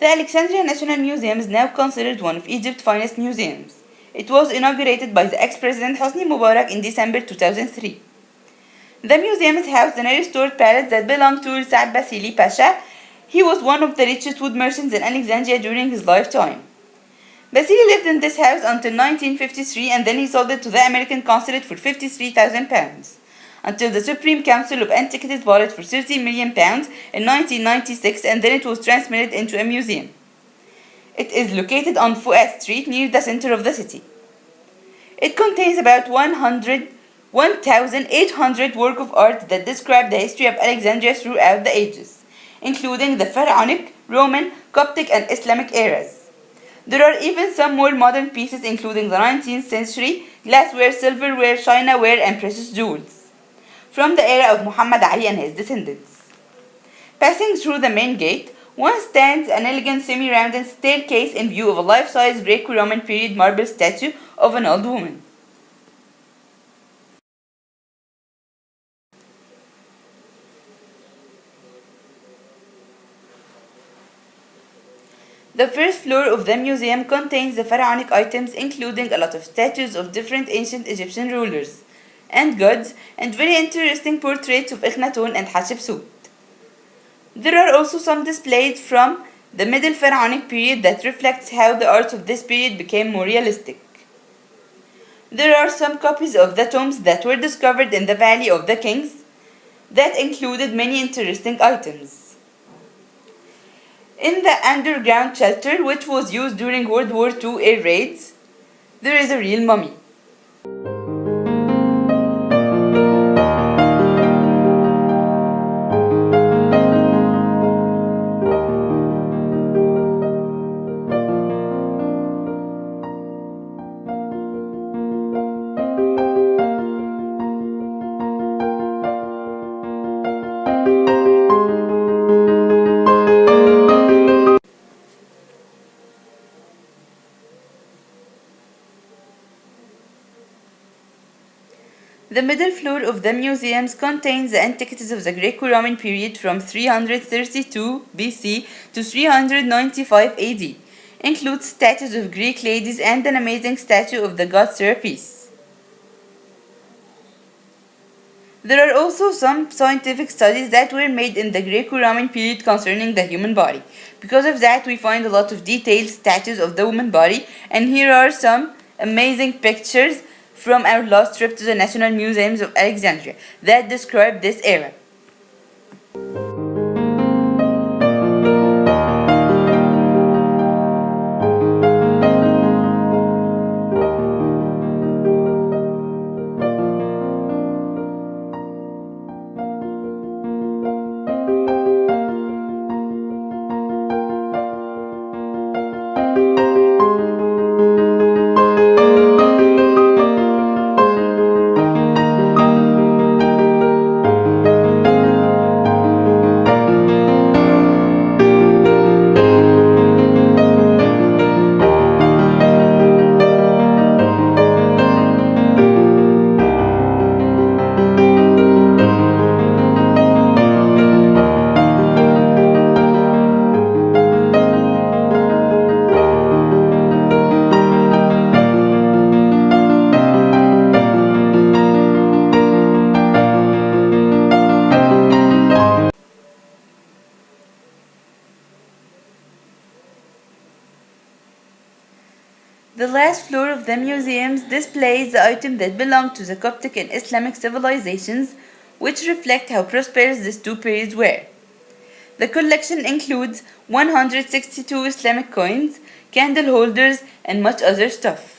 The Alexandria National Museum is now considered one of Egypt's finest museums. It was inaugurated by the ex-president Hosni Mubarak in December 2003. The museum is housed in a restored palace that belonged to Sa'd Basili Pasha. He was one of the richest wood merchants in Alexandria during his lifetime. Basili lived in this house until 1953 and then he sold it to the American consulate for £53,000 until the Supreme Council of Antiquities bought it for £30 million in 1996 and then it was transmitted into a museum. It is located on Fuad Street near the center of the city. It contains about 1,800 works of art that describe the history of Alexandria throughout the ages, including the Pharaonic, Roman, Coptic and Islamic eras. There are even some more modern pieces including the 19th century glassware, silverware, chinaware and precious jewels from the era of Muhammad Ali and his descendants. Passing through the main gate, one stands an elegant semi-rounded staircase in view of a life-size Greco-Roman period marble statue of an old woman. The first floor of the museum contains the pharaonic items including a lot of statues of different ancient Egyptian rulers and gods and very interesting portraits of Akhenaten and Hatshepsut. There are also some displays from the Middle Pharaonic period that reflects how the art of this period became more realistic. There are some copies of the tombs that were discovered in the Valley of the Kings that included many interesting items. In the underground shelter, which was used during World War II air raids, there is a real mummy. The middle floor of the museums contains the antiquities of the Greco-Roman period from 332 BC to 395 AD, includes statues of Greek ladies and an amazing statue of the god Serapis. There are also some scientific studies that were made in the Greco-Roman period concerning the human body. Because of that, we find a lot of detailed statues of the human body, and here are some amazing pictures from our last trip to the National Museums of Alexandria that describe this era. The last floor of the museums displays the items that belong to the Coptic and Islamic civilizations, which reflect how prosperous these two periods were. The collection includes 162 Islamic coins, candle holders, and much other stuff.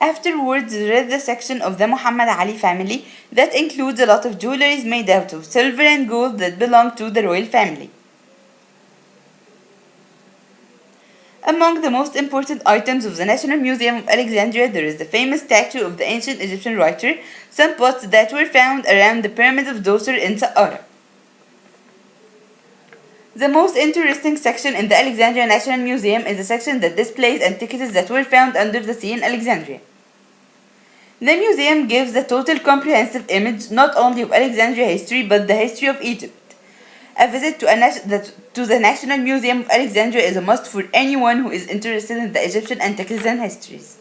Afterwards, read the section of the Muhammad Ali family that includes a lot of jewelry made out of silver and gold that belonged to the royal family. Among the most important items of the National Museum of Alexandria, there is the famous statue of the ancient Egyptian writer, some pots that were found around the Pyramid of Dosr in Saqqara. The most interesting section in the Alexandria National Museum is the section that displays antiquities that were found under the sea in Alexandria. The museum gives a total comprehensive image not only of Alexandria history but the history of Egypt. A visit to the National Museum of Alexandria is a must for anyone who is interested in the Egyptian antiquities and histories.